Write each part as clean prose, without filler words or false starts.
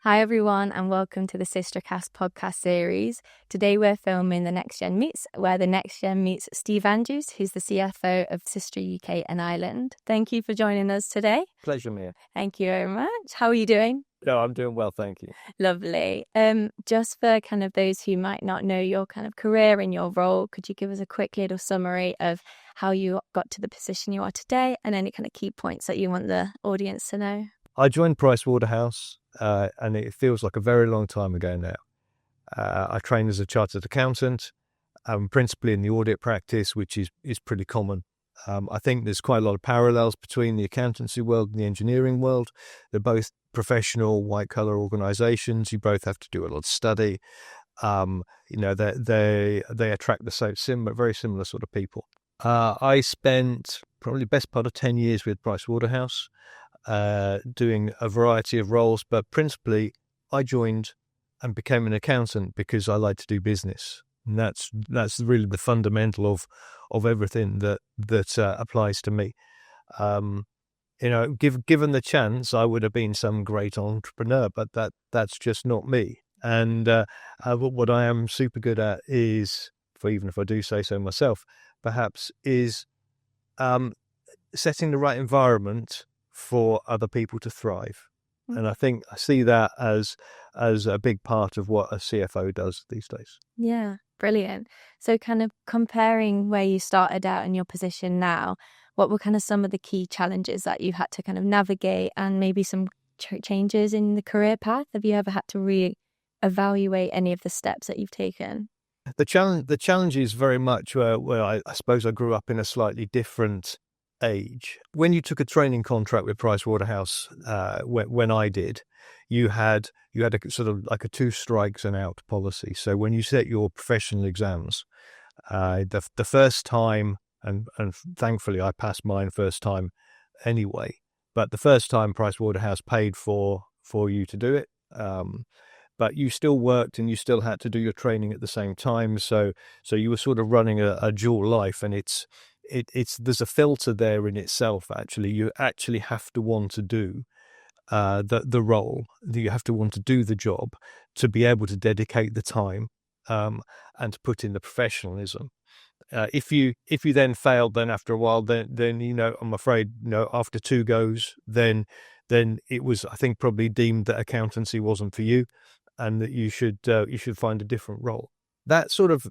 Hi everyone, and welcome to the SYSTRAcast podcast series. Today we're filming The Next Gen Meets, where the Next Gen meets Steve Andrews, who's the CFO of SYSTRA UK and Ireland. Thank you for joining us today. Pleasure, Mia. Thank you very much. How are you doing? No, I'm doing well, thank you. Lovely. Just for kind of those who might not know your kind of career and your role, could you give us a quick little summary of how you got to the position you are today and any kind of key points that you want the audience to know? I joined Pricewaterhouse, and it feels like a very long time ago now. I trained as a chartered accountant, principally in the audit practice, which is pretty common. I think there's quite a lot of parallels between the accountancy world and the engineering world. They're both professional, white-collar organizations. You both have to do a lot of study. They attract the very similar sort of people. I spent probably the best part of 10 years with Pricewaterhouse, doing a variety of roles, but principally I joined and became an accountant because I like to do business. And that's really the fundamental of everything that applies to me. Given the chance, I would have been some great entrepreneur, but that's just not me. And what I am super good at is, even if I do say so myself, perhaps is setting the right environment for other people to thrive. And I think I see that as a big part of what a CFO does these days. Yeah, brilliant. So kind of comparing where you started out and your position now, what were kind of some of the key challenges that you had to kind of navigate, and maybe some changes in the career path? Have you ever had to re-evaluate any of the steps that you've taken? The challenge is very much where I suppose I grew up in a slightly different age. When you took a training contract with Pricewaterhouse, when I did, you had a sort of like a 2 strikes and out policy. So when you set your professional exams, the first time, and thankfully I passed mine first time anyway, but the first time Pricewaterhouse paid for you to do it, but you still worked and you still had to do your training at the same time. So you were sort of running a dual life, and there's a filter there in itself. Actually, you actually have to want to do the role. You have to want to do the job to be able to dedicate the time and to put in the professionalism. If you then failed, then after a while, then I'm afraid after 2 goes, then it was, I think, probably deemed that accountancy wasn't for you, and that you should find a different role. That sort of,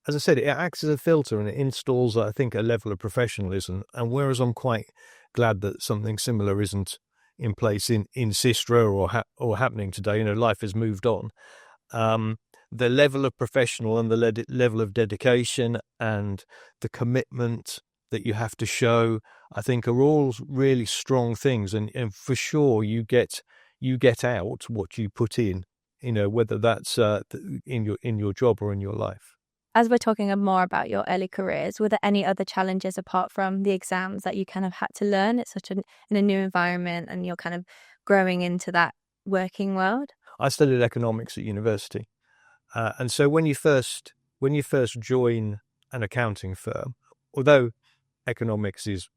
as I said, it acts as a filter and it installs, I think, a level of professionalism. And whereas I'm quite glad that something similar isn't in place in SYSTRA or happening today, life has moved on. The level of professional and the level of dedication and the commitment that you have to show, I think, are all really strong things. And for sure, you get out what you put in, whether that's in your job or in your life. As we're talking more about your early careers, were there any other challenges apart from the exams that you kind of had to learn? It's in a new environment and you're kind of growing into that working world. I studied economics at university. And so when you first join an accounting firm, although economics is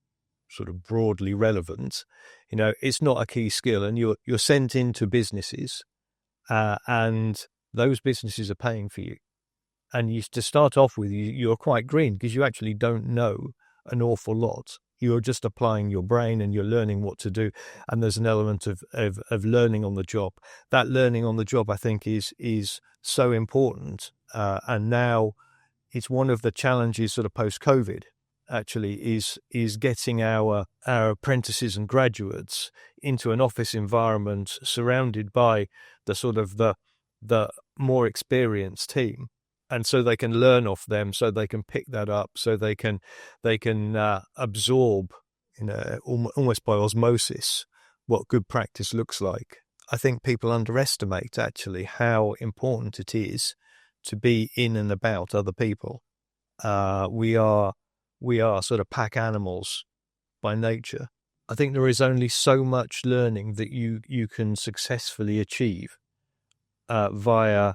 sort of broadly relevant, it's not a key skill, and you're sent into businesses, and those businesses are paying for you. And to start off with, you're quite green because you actually don't know an awful lot. You're just applying your brain and you're learning what to do. And there's an element of learning on the job. That learning on the job, I think, is so important. And now it's one of the challenges sort of post-COVID, actually, is getting our apprentices and graduates into an office environment surrounded by the sort of the more experienced team. And so they can learn off them, so they can pick that up, so they can absorb, almost by osmosis, what good practice looks like. I think people underestimate actually how important it is to be in and about other people. We are sort of pack animals by nature. I think there is only so much learning that you can successfully achieve via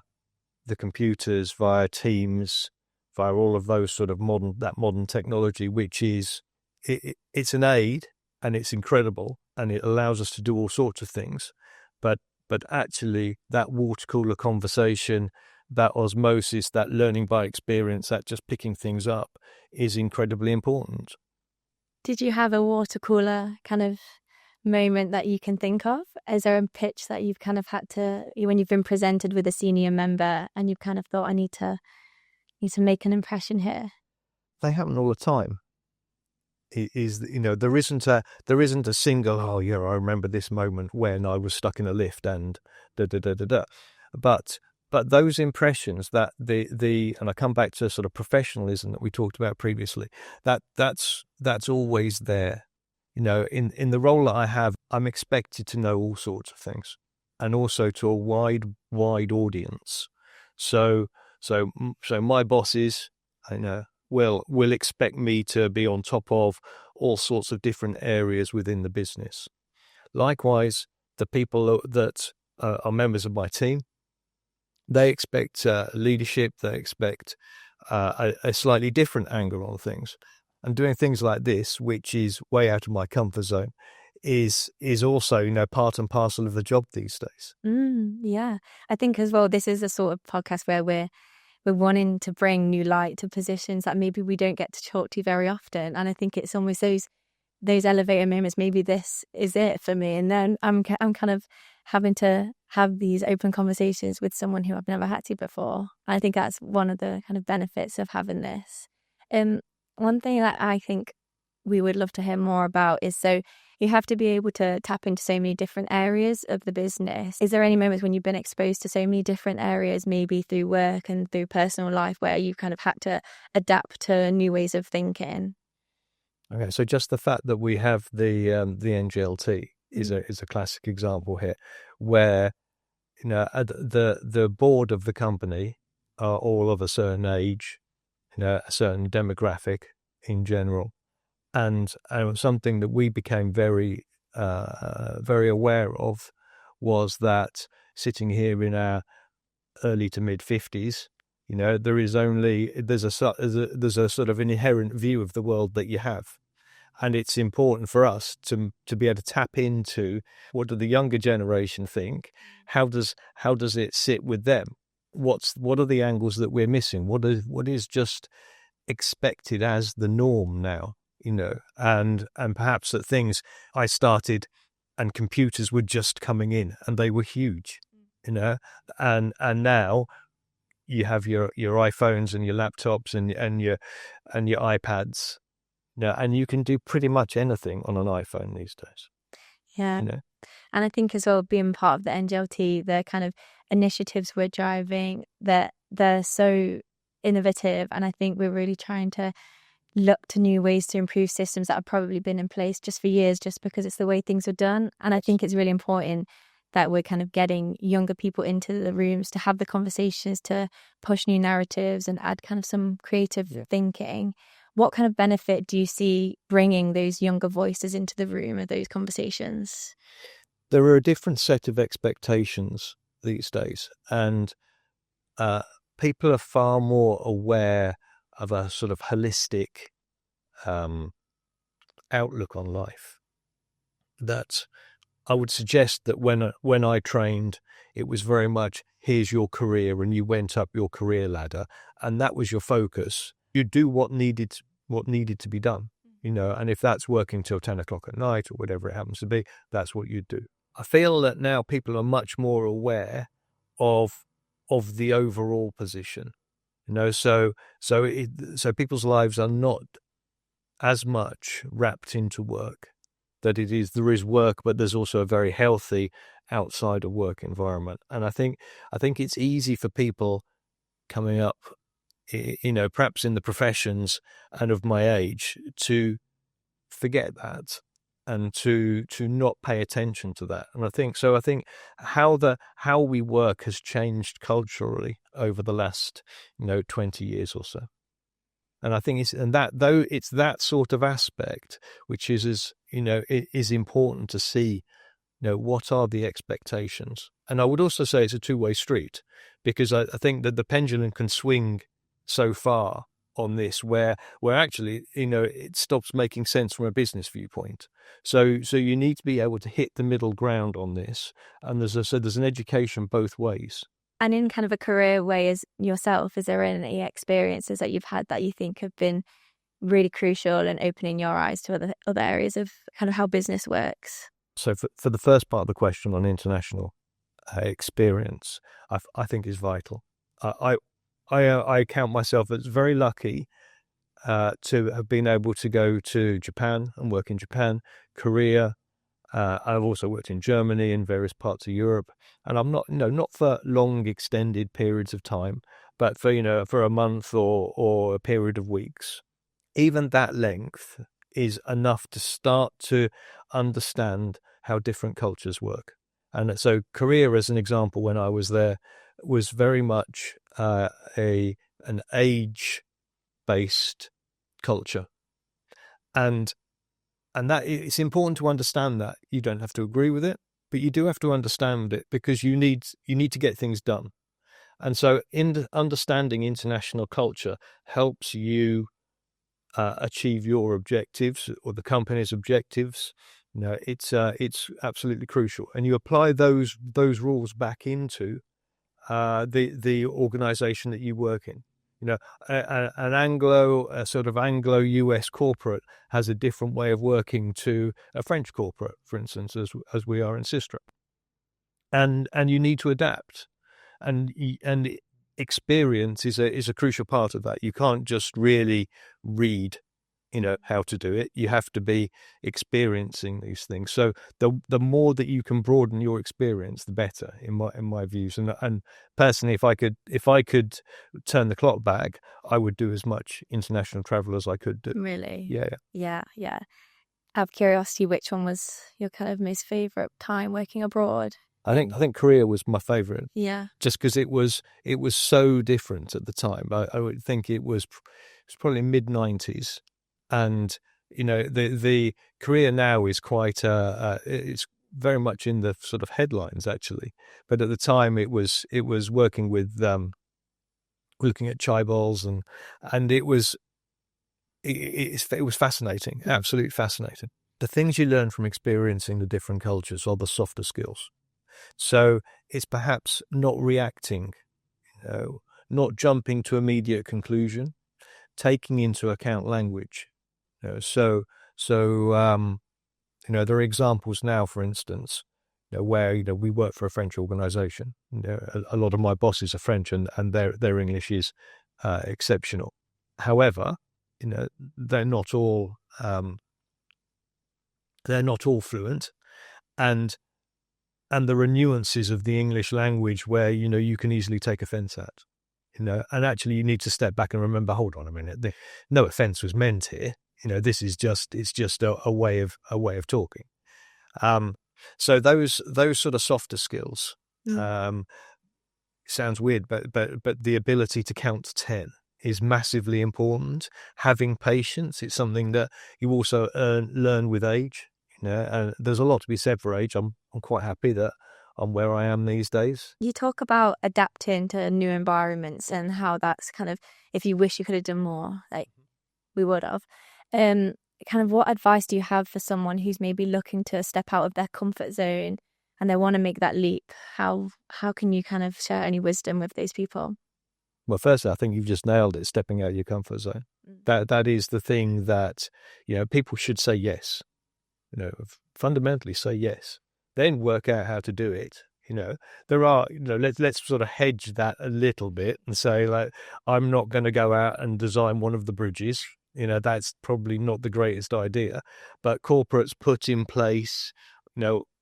the computers, via Teams, via all of those sort of modern technology, which is it's an aid and it's incredible, and it allows us to do all sorts of things. But actually, that water cooler conversation, that osmosis, that learning by experience, that just picking things up is incredibly important. Did you have a water cooler kind of moment that you can think of? Is there a pitch that you've kind of had to, when you've been presented with a senior member and you've kind of thought, I need to make an impression here? They happen all the time. It is, there isn't a single, oh yeah, I remember this moment when I was stuck in a lift and da da da da da. But those impressions, that and I come back to sort of professionalism that we talked about previously, that's always there. In the role that I have, I'm expected to know all sorts of things, and also to a wide audience. So my bosses, will expect me to be on top of all sorts of different areas within the business. Likewise, the people that are members of my team, they expect leadership, they expect a slightly different angle on things. And doing things like this, which is way out of my comfort zone, is also, part and parcel of the job these days. Yeah. I think as well, this is a sort of podcast where we're wanting to bring new light to positions that maybe we don't get to talk to very often. And I think it's almost those elevator moments. Maybe this is it for me. And then I'm kind of having to have these open conversations with someone who I've never had to before. I think that's one of the kind of benefits of having this. One thing that I think we would love to hear more about is, so you have to be able to tap into so many different areas of the business. Is there any moments when you've been exposed to so many different areas, maybe through work and through personal life, where you've kind of had to adapt to new ways of thinking? Okay, so just the fact that we have the NGLT is a classic example here, where the board of the company are all of a certain age, a certain demographic in general. And something that we became very aware of was that sitting here in our early to mid 50s, there's a sort of inherent view of the world that you have. And it's important for us to be able to tap into, what do the younger generation think? How does it sit with them? What are the angles that we're missing? What is just expected as the norm now? And perhaps that things I started and computers were just coming in and they were huge, and now you have your iPhones and your laptops and your iPads, and you can do pretty much anything on an iPhone these days. Yeah. And I think as well, being part of the NGLT, the kind of initiatives we're driving, that they're so innovative, and I think we're really trying to look to new ways to improve systems that have probably been in place just for years, just because it's the way things are done. And I think it's really important that we're kind of getting younger people into the rooms to have the conversations, to push new narratives and add kind of some creative thinking. What kind of benefit do you see bringing those younger voices into the room of those conversations? There are a different set of expectations these days, and people are far more aware of a sort of holistic outlook on life. That I would suggest that when I trained, it was very much, here's your career, and you went up your career ladder, and that was your focus. You do what needed to be done, and if that's working till 10 o'clock at night or whatever it happens to be, that's what you do. I feel that now people are much more aware of the overall position. So people's lives are not as much wrapped into work. That there is work, but there's also a very healthy outside of work environment. And I think it's easy for people coming up, perhaps in the professions and of my age, to forget that and to not pay attention to that. And I think how we work has changed culturally over the last 20 years or so. And I think it's that sort of aspect which is important to see, what are the expectations. And I would also say it's a two-way street, because I think that the pendulum can swing so far on this where actually, it stops making sense from a business viewpoint. So you need to be able to hit the middle ground on this. And there's an education both ways. And in kind of a career way as yourself, is there any experiences that you've had that you think have been really crucial in opening your eyes to other areas of kind of how business works? So for the first part of the question on international experience, I think is vital. I count myself as very lucky to have been able to go to Japan and work in Japan, Korea. I've also worked in Germany and various parts of Europe, and I'm not for long extended periods of time, but for a month or a period of weeks. Even that length is enough to start to understand how different cultures work. And so Korea, as an example, when I was there, was very much an age-based culture. And that it's important to understand that. You don't have to agree with it, but you do have to understand it because you need to get things done. And so understanding international culture helps you achieve your objectives or the company's objectives. It's absolutely crucial, and you apply those rules back into the organization that you work in. A sort of Anglo-US corporate has a different way of working to a French corporate, for instance, as we are in SYSTRA, and you need to adapt, and experience is a crucial part of that. You can't just really read how to do it. You have to be experiencing these things. So the more that you can broaden your experience, the better, in my views. And personally, if I could turn the clock back, I would do as much international travel as I could do. Really? Yeah. Out of curiosity, which one was your kind of most favorite time working abroad? I think Korea was my favorite. Yeah. Just because it was so different at the time. I would think it was probably mid-90s. And the Korea now is quite it's very much in the sort of headlines actually, but at the time it was working with looking at chaebols and it was fascinating, absolutely fascinating. The things you learn from experiencing the different cultures are the softer skills. So it's perhaps not reacting, not jumping to immediate conclusion, taking into account language. So there are examples now, for instance, where we work for a French organization. A lot of my bosses are French, and their English is exceptional. However, they're not all fluent, and there are nuances of the English language where you can easily take offense at. And actually you need to step back and remember, hold on a minute, no offense was meant here. This is just a way of talking. So those sort of softer skills, sounds weird, but the ability to count to 10 is massively important. Having patience, it's something that you also learn with age. And there's a lot to be said for age. I'm quite happy that I'm where I am these days. You talk about adapting to new environments and how that's kind of, if you wish you could have done more, like we would have. Kind of what advice do you have for someone who's maybe looking to step out of their comfort zone and they want to make that leap? How can you kind of share any wisdom with those people? Well, firstly, I think you've just nailed it, stepping out of your comfort zone. That is the thing that, people should say yes. Fundamentally say yes. Then work out how to do it. There are, let's sort of hedge that a little bit and say, like, I'm not going to go out and design one of the bridges. That's probably not the greatest idea. But corporates put in place,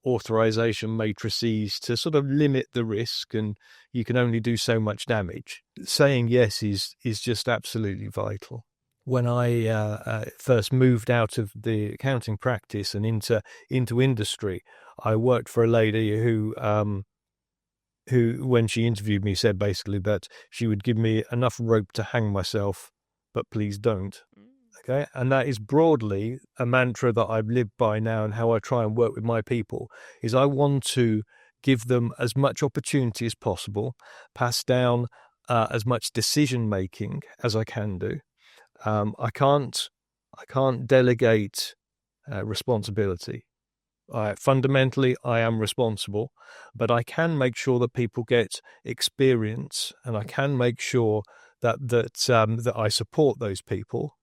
authorization matrices to sort of limit the risk, and you can only do so much damage. Saying yes is just absolutely vital. When I first moved out of the accounting practice and into industry, I worked for a lady who, when she interviewed me, said basically that she would give me enough rope to hang myself, but please don't. Okay, and that is broadly a mantra that I've lived by now, and how I try and work with my people is I want to give them as much opportunity as possible, pass down as much decision making as I can do. I can't delegate responsibility. Fundamentally, I am responsible, but I can make sure that people get experience, and I can make sure that I support those people.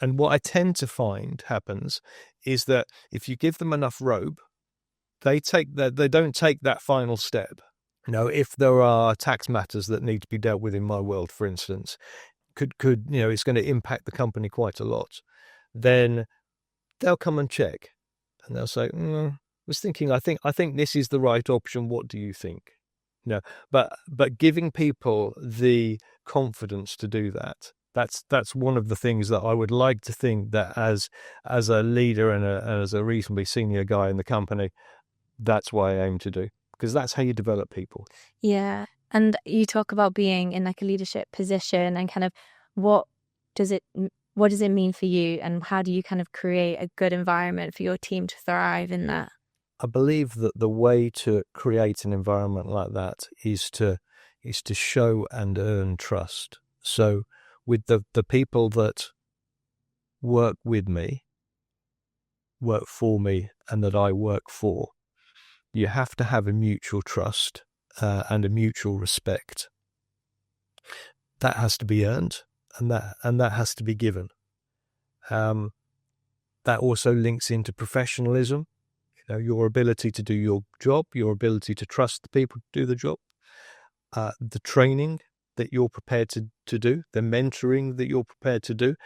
And what I tend to find happens is that if you give them enough rope, they don't take that final step. If there are tax matters that need to be dealt with in my world, for instance, it's going to impact the company quite a lot, then they'll come and check, and they'll say, I was thinking, I think this is the right option. What do you think? But giving people the confidence to do that, that's one of the things that I would like to think that as a leader and as a reasonably senior guy in the company, that's what I aim to do, because that's how you develop people. Yeah. And you talk about being in like a leadership position, and kind of what does it mean for you, and how do you kind of create a good environment for your team to thrive in that? I believe that the way to create an environment like that is to show and earn trust. So with the people that work with me, work for me, and that I work for, you have to have a mutual trust and a mutual respect. That has to be earned, and that has to be given. That also links into professionalism. Your ability to do your job, your ability to trust the people to do the job, the training that you're prepared to do, the mentoring that you're prepared to do,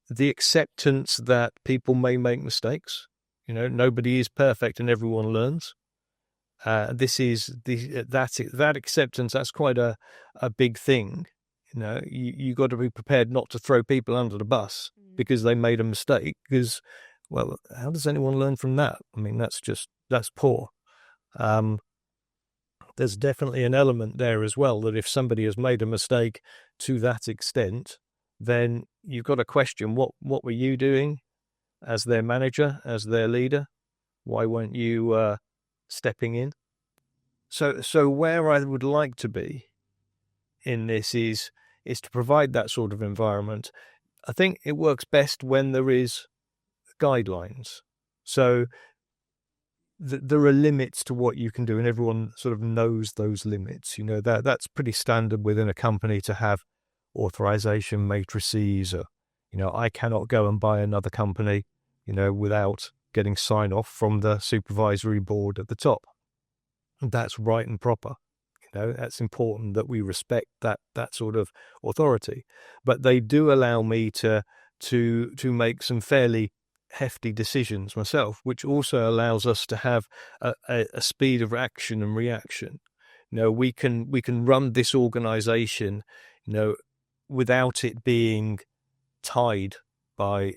the acceptance that people may make mistakes. Nobody is perfect and everyone learns. That acceptance, that's quite a big thing. You got to be prepared not to throw people under the bus because they made a mistake, because, well, how does anyone learn from that? I mean, that's poor. There's definitely an element there as well, that if somebody has made a mistake to that extent, then you've got to question what were you doing as their manager, as their leader? Why weren't you stepping in? So where I would like to be in this is to provide that sort of environment. I think it works best when there is guidelines. So there are limits to what you can do, and everyone sort of knows those limits. That's pretty standard within a company to have authorization matrices. Or, I cannot go and buy another company, without getting sign off from the supervisory board at the top. And that's right and proper. That's important that we respect that sort of authority. But they do allow me to make some fairly hefty decisions myself, which also allows us to have a speed of action and reaction. We can run this organization, without it being tied by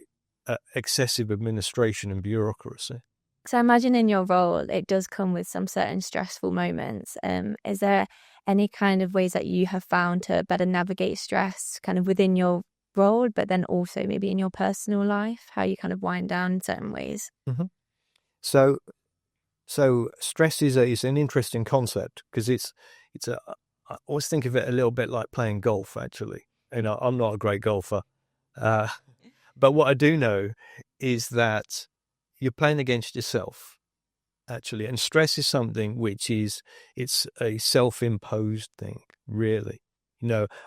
excessive administration and bureaucracy. So I imagine in your role, it does come with some certain stressful moments. Is there any kind of ways that you have found to better navigate stress kind of within your role, but then also maybe in your personal life, how you kind of wind down in certain ways? Mm-hmm. So stress is an interesting concept, because I always think of it a little bit like playing golf, actually. I'm not a great golfer, but what I do know is that you're playing against yourself, actually. And stress is something which it's a self-imposed thing, really.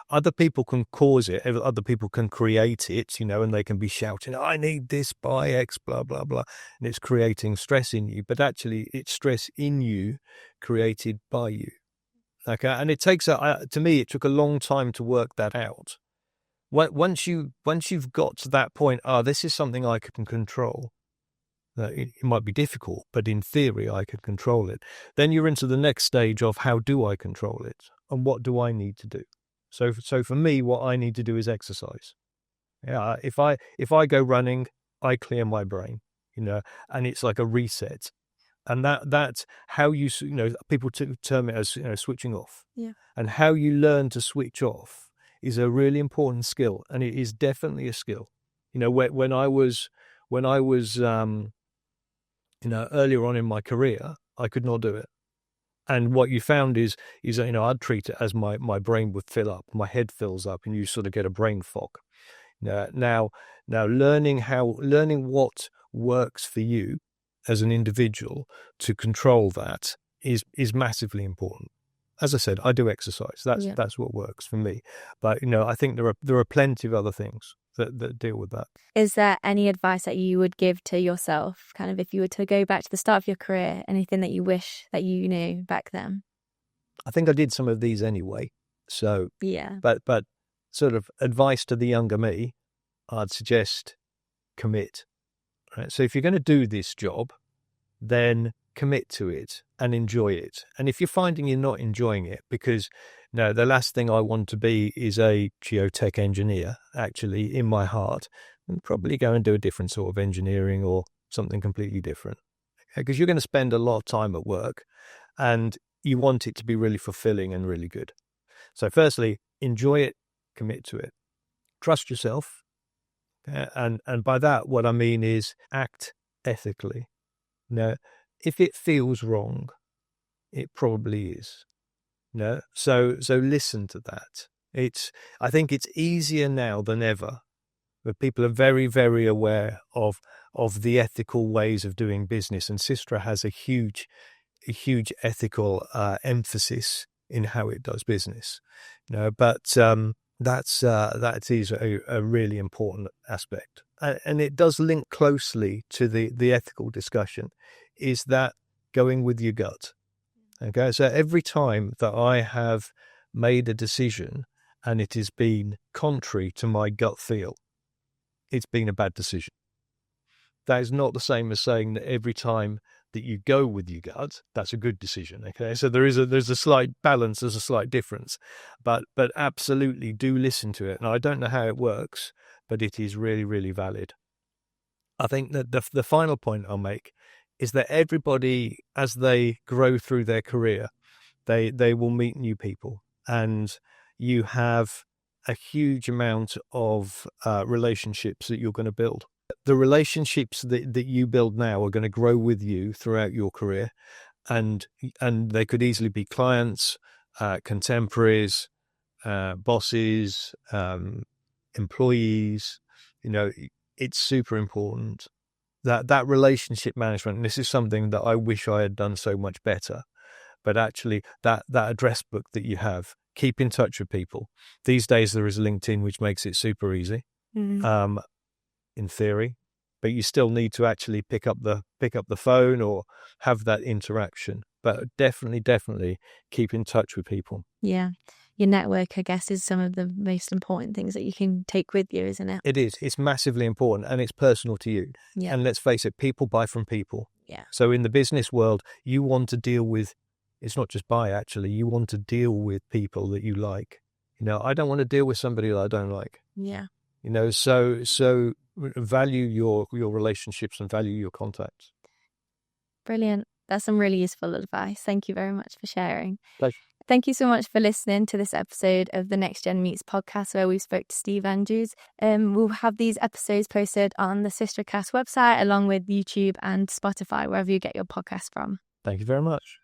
Other people can cause it, other people can create it, and they can be shouting, I need this by X, blah, blah, blah. And it's creating stress in you, but actually it's stress in you created by you. Okay. And it takes, to me, it took a long time to work that out. Once you've got to that point, this is something I can control. It might be difficult, but in theory, I can control it. Then you're into the next stage of, how do I control it? And what do I need to do? So for me, what I need to do is exercise. Yeah, if I go running, I clear my brain, and it's like a reset. And that's how people term it as, switching off. Yeah. And how you learn to switch off is a really important skill, and it is definitely a skill. When I was earlier on in my career, I could not do it. And what you found is I'd treat it as my brain would fill up, my head fills up, and you sort of get a brain fog. Now, learning what works for you as an individual to control that is massively important. As I said, I do exercise. That's what works for me. But I think there are plenty of other things that deal with that. Is there any advice that you would give to yourself, kind of if you were to go back to the start of your career, anything that you wish that you knew back then? I think I did some of these anyway. So yeah, but sort of advice to the younger me, I'd suggest commit. Right? So if you're going to do this job, then commit to it and enjoy it. And if you're finding you're not enjoying it, because the last thing I want to be is a geotech engineer, actually, in my heart, and probably go and do a different sort of engineering or something completely different. Because you're going to spend a lot of time at work and you want it to be really fulfilling and really good. So firstly, enjoy it, commit to it, trust yourself. And by that, what I mean is act ethically. If it feels wrong, it probably is. So listen to that. I think it's easier now than ever, but people are very, very aware of the ethical ways of doing business, and SYSTRA has a huge ethical emphasis in how it does business. But that is a really important aspect, and it does link closely to the ethical discussion. Is that going with your gut? Okay, so every time that I have made a decision and it has been contrary to my gut feel, it's been a bad decision. That is not the same as saying that every time that you go with your gut, that's a good decision. Okay, so there's a slight balance, there's a slight difference, but absolutely do listen to it. And I don't know how it works, but it is really, really valid. I think that the final point I'll make is that everybody, as they grow through their career, they will meet new people, and you have a huge amount of relationships that you're going to build. The relationships that you build now are going to grow with you throughout your career, and they could easily be clients, contemporaries, bosses, employees. It's super important that relationship management. And this is something that I wish I had done so much better. But actually, that address book that you have, keep in touch with people. These days there is LinkedIn, which makes it super easy. In theory, but you still need to actually pick up the phone or have that interaction. But definitely keep in touch with people. Yeah. Your network, I guess, is some of the most important things that you can take with you, isn't it? It is. It's massively important, and it's personal to you. Yeah. And let's face it, people buy from people. Yeah. So in the business world, you want to deal with, it's not just buy, actually, you want to deal with people that you like. I don't want to deal with somebody that I don't like. Yeah. So value your relationships and value your contacts. Brilliant. That's some really useful advice. Thank you very much for sharing. Pleasure. Thank you so much for listening to this episode of the Next Gen Meets podcast, where we spoke to Steve Andrews. We'll have these episodes posted on the SYSTRAcast website, along with YouTube and Spotify, wherever you get your podcast from. Thank you very much.